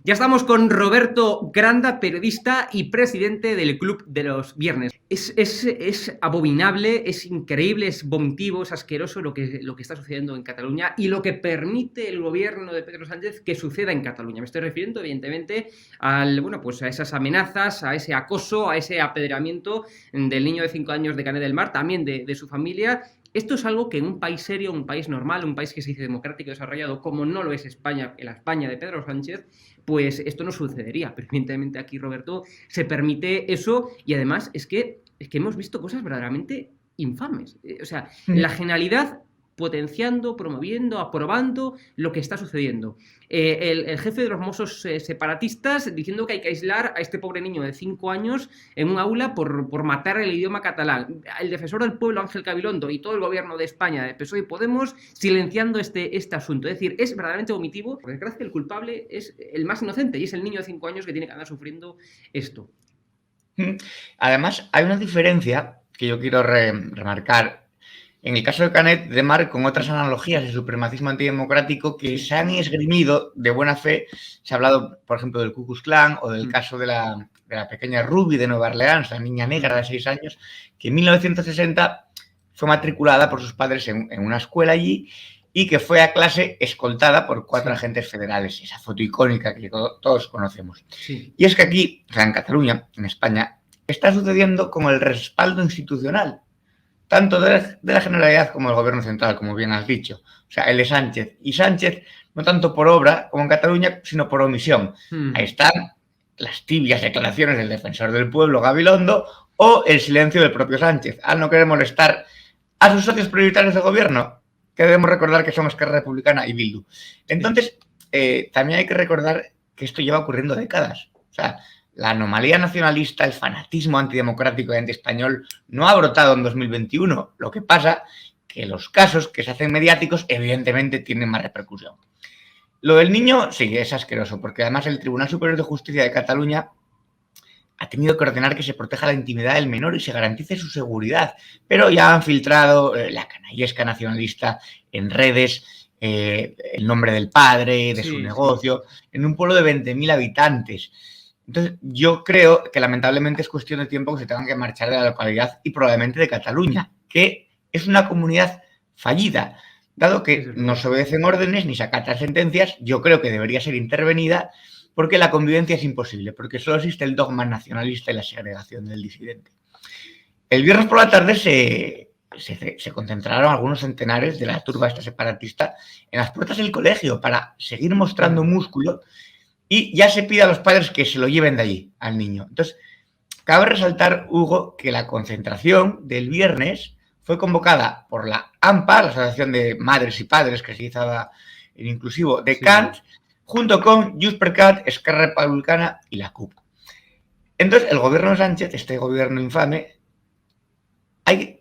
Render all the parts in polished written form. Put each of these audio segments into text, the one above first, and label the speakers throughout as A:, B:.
A: Ya estamos con Roberto Granda, periodista y presidente del Club de los Viernes. Es abominable, es increíble, es vomitivo, es asqueroso lo que está sucediendo en Cataluña y lo que permite el gobierno de Pedro Sánchez que suceda en Cataluña. Me estoy refiriendo, evidentemente, a esas amenazas, a ese acoso, a ese apedreamiento del niño de 5 años de Canet del Mar, también de su familia. Esto es algo que en un país serio, un país normal, un país que se dice democrático y desarrollado, como no lo es España, en la España de Pedro Sánchez, pues esto no sucedería. Pero evidentemente aquí, Roberto, se permite eso y además es que hemos visto cosas verdaderamente infames. O sea, la generalidad potenciando, promoviendo, aprobando lo que está sucediendo. El jefe de los Mossos separatistas diciendo que hay que aislar a este pobre niño de 5 años en un aula por matar el idioma catalán. El defensor del pueblo, Ángel Gabilondo, y todo el gobierno de España, de PSOE y Podemos, silenciando este asunto. Es decir, es verdaderamente vomitivo. Por desgracia, el culpable es el más inocente y es el niño de 5 años que tiene que andar sufriendo esto.
B: Además, hay una diferencia que yo quiero remarcar. En el caso de Canet de Mar, con otras analogías de supremacismo antidemocrático que se han esgrimido de buena fe, se ha hablado, por ejemplo, del Ku Klux Klan o del caso de la pequeña Ruby de Nueva Orleans, la niña negra de 6 años, que en 1960 fue matriculada por sus padres en una escuela allí y que fue a clase escoltada por 4 agentes federales. Esa foto icónica que todos conocemos.
A: Sí.
B: Y es que aquí, o sea, en Cataluña, en España, está sucediendo con el respaldo institucional, tanto de la Generalidad como del Gobierno Central, como bien has dicho. O sea, el de Sánchez. Y Sánchez, no tanto por obra como en Cataluña, sino por omisión. Ahí están las tibias declaraciones del defensor del pueblo, Gabilondo, o el silencio del propio Sánchez, al no querer molestar a sus socios prioritarios de gobierno, que debemos recordar que son Esquerra Republicana y Bildu. Entonces, también hay que recordar que esto lleva ocurriendo décadas. O sea, la anomalía nacionalista, el fanatismo antidemocrático y antiespañol no ha brotado en 2021. Lo que pasa que los casos que se hacen mediáticos evidentemente tienen más repercusión. Lo del niño, sí, es asqueroso, porque además el Tribunal Superior de Justicia de Cataluña ha tenido que ordenar que se proteja la intimidad del menor y se garantice su seguridad. Pero ya han filtrado la canallesca nacionalista en redes, el nombre del padre, de su negocio, en un pueblo de 20.000 habitantes. Entonces, yo creo que lamentablemente es cuestión de tiempo que se tengan que marchar de la localidad y probablemente de Cataluña, que es una comunidad fallida. Dado que no se obedecen órdenes ni se acatan sentencias, yo creo que debería ser intervenida porque la convivencia es imposible, porque solo existe el dogma nacionalista y la segregación del disidente. El viernes por la tarde se concentraron algunos centenares de la turba esta separatista en las puertas del colegio para seguir mostrando músculo. Y ya se pide a los padres que se lo lleven de allí al niño. Entonces, cabe resaltar, Hugo, que la concentración del viernes fue convocada por la AMPA, la Asociación de Madres y Padres, que se hizo en inclusivo, de Cant, junto con Junts per Cat, Esquerra Republicana y la CUP. Entonces, el gobierno de Sánchez, este gobierno infame,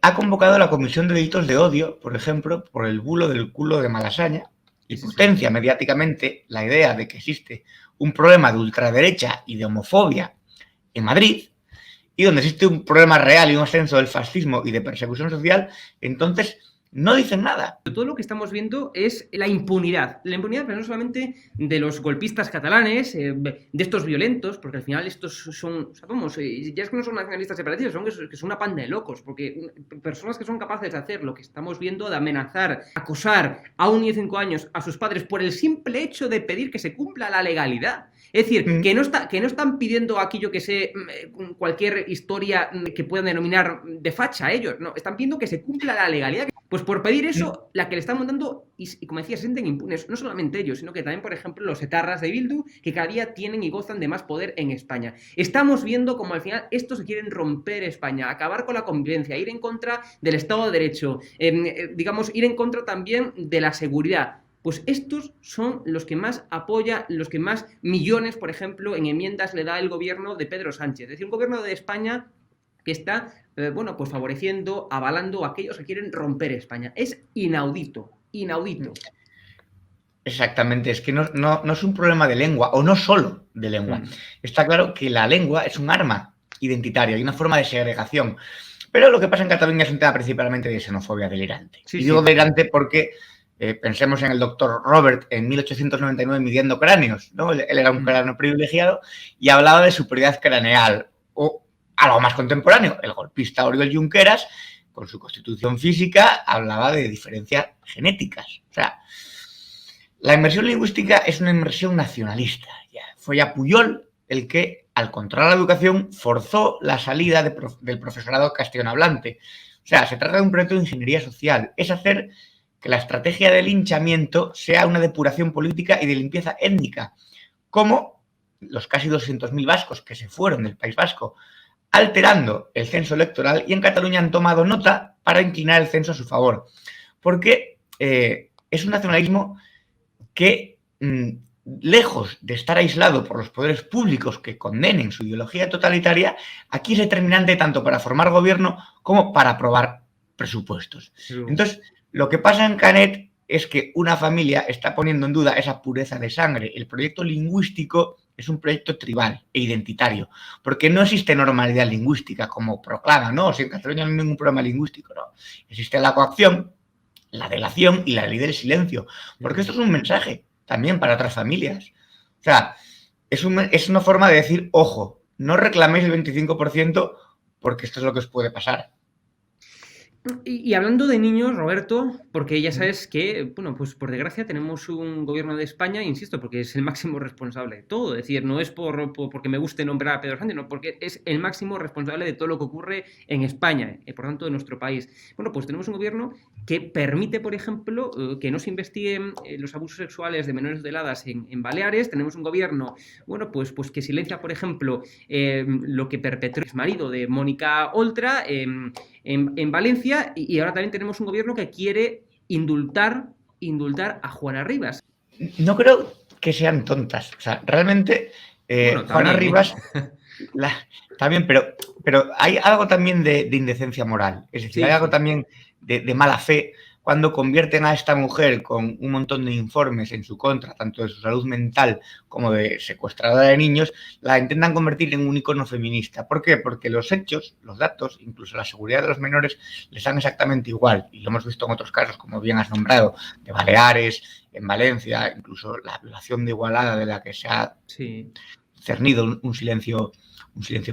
B: ha convocado a la Comisión de Delitos de Odio, por ejemplo, por el bulo del culo de Malasaña, y potencia mediáticamente la idea de que existe un problema de ultraderecha y de homofobia en Madrid, y donde existe un problema real y un ascenso del fascismo y de persecución social, entonces no dicen nada.
A: Todo lo que estamos viendo es la impunidad. La impunidad, pero no solamente de los golpistas catalanes, de estos violentos, porque al final estos son, o sea, vamos, ya es que no son nacionalistas separatistas, que son una panda de locos, porque personas que son capaces de hacer lo que estamos viendo, de amenazar, acosar a un niño de 5 años a sus padres por el simple hecho de pedir que se cumpla la legalidad. Es decir, que no están pidiendo aquí, yo que sé, cualquier historia que puedan denominar de facha ellos, no, están pidiendo que se cumpla la legalidad. Pues por pedir eso, la que le están montando, y como decía, se sienten impunes, no solamente ellos, sino que también, por ejemplo, los etarras de Bildu, que cada día tienen y gozan de más poder en España. Estamos viendo como al final estos se quieren romper España, acabar con la convivencia, ir en contra del Estado de Derecho, digamos, ir en contra también de la seguridad. Pues estos son los que más apoya, los que más millones, por ejemplo, en enmiendas le da el gobierno de Pedro Sánchez. Es decir, un gobierno de España que está, pues favoreciendo, avalando a aquellos que quieren romper España. Es inaudito, inaudito.
B: Exactamente, es que no es un problema de lengua, o no solo de lengua. Está claro que la lengua es un arma identitaria y una forma de segregación. Pero lo que pasa en Cataluña es un tema principalmente de xenofobia delirante. Y digo delirante porque Pensemos en el doctor Robert en 1899 midiendo cráneos, ¿no? Él era un cráneo privilegiado y hablaba de superioridad craneal. O algo más contemporáneo, el golpista Oriol Junqueras, con su constitución física, hablaba de diferencias genéticas. O sea, la inmersión lingüística es una inmersión nacionalista. Fue ya Pujol el que, al controlar la educación, forzó la salida del profesorado castellanohablante. O sea, se trata de un proyecto de ingeniería social. Es hacer que la estrategia de linchamiento sea una depuración política y de limpieza étnica, como los casi 200.000 vascos que se fueron del País Vasco, alterando el censo electoral, y en Cataluña han tomado nota para inclinar el censo a su favor. Porque es un nacionalismo que, lejos de estar aislado por los poderes públicos que condenen su ideología totalitaria, aquí es determinante tanto para formar gobierno como para aprobar presupuestos. Entonces, lo que pasa en Canet es que una familia está poniendo en duda esa pureza de sangre. El proyecto lingüístico es un proyecto tribal e identitario, porque no existe normalidad lingüística como proclaman, ¿no? Si en Cataluña no hay ningún problema lingüístico, no. Existe la coacción, la delación y la ley del silencio, porque esto es un mensaje también para otras familias. O sea, es una forma de decir, ojo, no reclaméis el 25% porque esto es lo que os puede pasar.
A: Y hablando de niños, Roberto, porque ya sabes que, bueno, pues por desgracia tenemos un gobierno de España, insisto, porque es el máximo responsable de todo. Es decir, no es porque me guste nombrar a Pedro Sánchez, no, porque es el máximo responsable de todo lo que ocurre en España, por tanto, en nuestro país. Bueno, pues tenemos un gobierno que permite, por ejemplo, que no se investiguen los abusos sexuales de menores violadas en Baleares. Tenemos un gobierno, bueno, pues que silencia, por ejemplo, lo que perpetró el marido de Mónica Oltra en Valencia, y ahora también tenemos un gobierno que quiere indultar a Juana Rivas.
B: No creo que sean tontas. O sea, realmente bueno, Juana Rivas también, pero hay algo también de indecencia moral. Es decir, hay algo también de mala fe cuando convierten a esta mujer con un montón de informes en su contra, tanto de su salud mental como de secuestradora de niños, la intentan convertir en un icono feminista. ¿Por qué? Porque los hechos, los datos, incluso la seguridad de los menores, les dan exactamente igual. Y lo hemos visto en otros casos, como bien has nombrado, de Baleares, en Valencia, incluso la violación de Igualada, de la que se ha cernido un silencio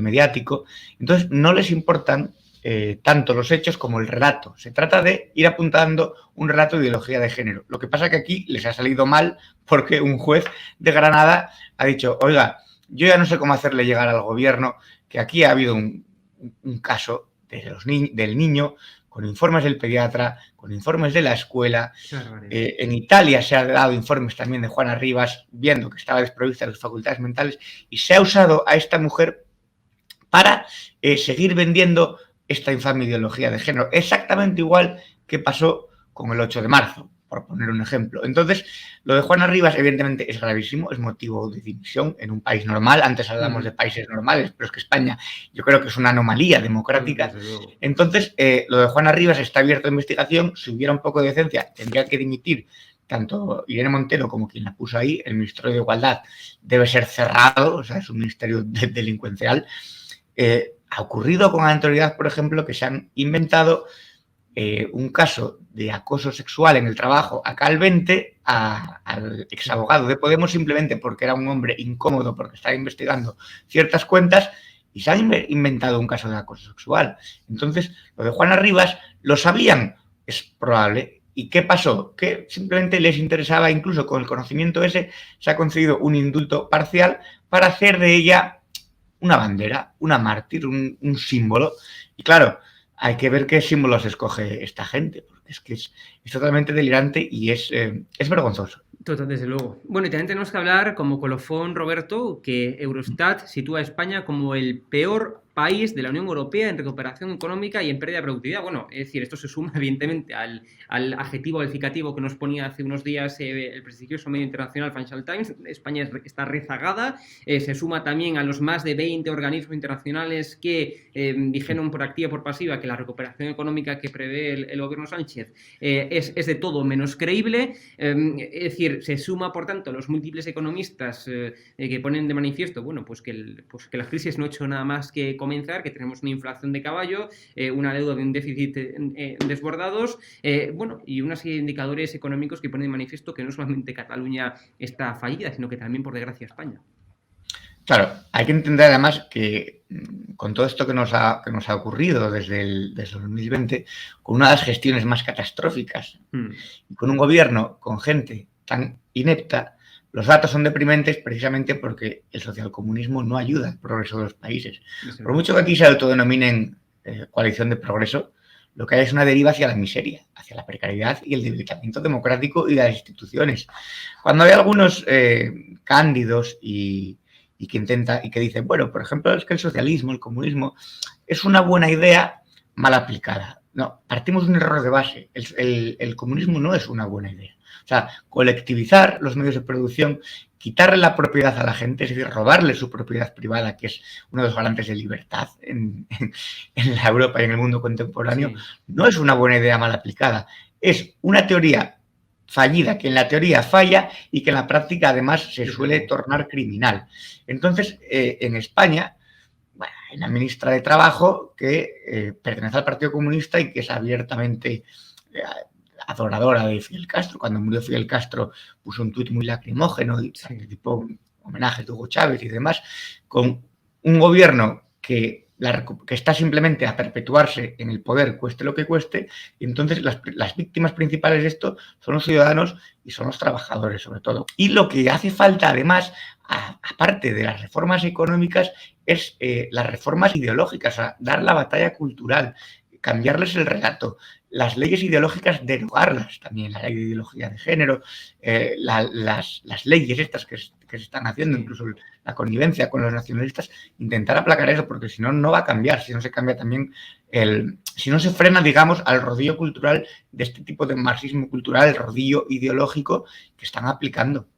B: mediático. Entonces, no les importan tanto los hechos como el relato. Se trata de ir apuntando un relato de ideología de género. Lo que pasa es que aquí les ha salido mal porque un juez de Granada ha dicho, oiga, yo ya no sé cómo hacerle llegar al gobierno que aquí ha habido un caso del niño con informes del pediatra, con informes de la escuela. En Italia se han dado informes también de Juana Rivas, viendo que estaba desprovista de sus facultades mentales, y se ha usado a esta mujer para seguir vendiendo esta infame ideología de género. Exactamente igual que pasó con el 8 de marzo, por poner un ejemplo. Entonces, lo de Juana Rivas, evidentemente, es gravísimo, es motivo de división en un país normal. Antes hablamos de países normales, pero es que España yo creo que es una anomalía democrática. Entonces, lo de Juana Rivas está abierto a investigación. Si hubiera un poco de decencia, tendría que dimitir tanto Irene Montero como quien la puso ahí. El Ministerio de Igualdad debe ser cerrado, o sea, es un ministerio delincuencial. Ha ocurrido con anterioridad, por ejemplo, que se han inventado un caso de acoso sexual en el trabajo a Calvente, al exabogado de Podemos, simplemente porque era un hombre incómodo, porque estaba investigando ciertas cuentas, y se han inventado un caso de acoso sexual. Entonces, lo de Juana Rivas lo sabían, es probable. ¿Y qué pasó? Que simplemente les interesaba, incluso con el conocimiento ese, se ha concedido un indulto parcial para hacer de ella una bandera, una mártir, un símbolo. Y claro, hay que ver qué símbolos escoge esta gente, porque es totalmente delirante y es vergonzoso.
A: Total, desde luego. Bueno, y también tenemos que hablar, como colofón, Roberto, que Eurostat sitúa a España como el peor país de la Unión Europea en recuperación económica y en pérdida de productividad. Bueno, es decir, esto se suma evidentemente al adjetivo calificativo que nos ponía hace unos días el prestigioso medio internacional Financial Times. España está rezagada. Se suma también a los más de 20 organismos internacionales que dijeron por activa y por pasiva que la recuperación económica que prevé el gobierno Sánchez es de todo menos creíble. Es decir, se suma, por tanto, a los múltiples economistas que ponen de manifiesto, bueno, pues que la crisis no ha hecho nada más que comenzar, que tenemos una inflación de caballo, una deuda de un déficit desbordados, bueno, y una serie de indicadores económicos que ponen de manifiesto que no solamente Cataluña está fallida, sino que también, por desgracia, España.
B: Claro, hay que entender además que con todo esto que nos ha ocurrido desde el 2020, con una de las gestiones más catastróficas y con un gobierno con gente tan inepta, los datos son deprimentes precisamente porque el socialcomunismo no ayuda al progreso de los países. Por mucho que aquí se autodenominen coalición de progreso, lo que hay es una deriva hacia la miseria, hacia la precariedad y el debilitamiento democrático y de las instituciones. Cuando hay algunos cándidos y que dicen, bueno, por ejemplo, es que el socialismo, el comunismo, es una buena idea mal aplicada. No, partimos de un error de base. El comunismo no es una buena idea. O sea, colectivizar los medios de producción, quitarle la propiedad a la gente, es decir, robarle su propiedad privada, que es uno de los garantes de libertad en la Europa y en el mundo contemporáneo, sí, no es una buena idea mal aplicada. Es una teoría fallida, que en la teoría falla y que en la práctica además se suele tornar criminal. Entonces, en España, bueno, hay una ministra de Trabajo que pertenece al Partido Comunista y que es abiertamente adoradora de Fidel Castro. Cuando murió Fidel Castro puso un tuit muy lacrimógeno y participó en homenaje a Hugo Chávez y demás, con un gobierno que está simplemente a perpetuarse en el poder, cueste lo que cueste, y entonces las víctimas principales de esto son los ciudadanos y son los trabajadores, sobre todo. Y lo que hace falta, además, aparte de las reformas económicas, es las reformas ideológicas, o sea, dar la batalla cultural, cambiarles el relato, las leyes ideológicas derogarlas también, la ley de ideología de género, las leyes estas que se están haciendo, incluso la connivencia con los nacionalistas, intentar aplacar eso, porque si no, no va a cambiar, si no se cambia también si no se frena, digamos, al rodillo cultural de este tipo de marxismo cultural, el rodillo ideológico que están aplicando.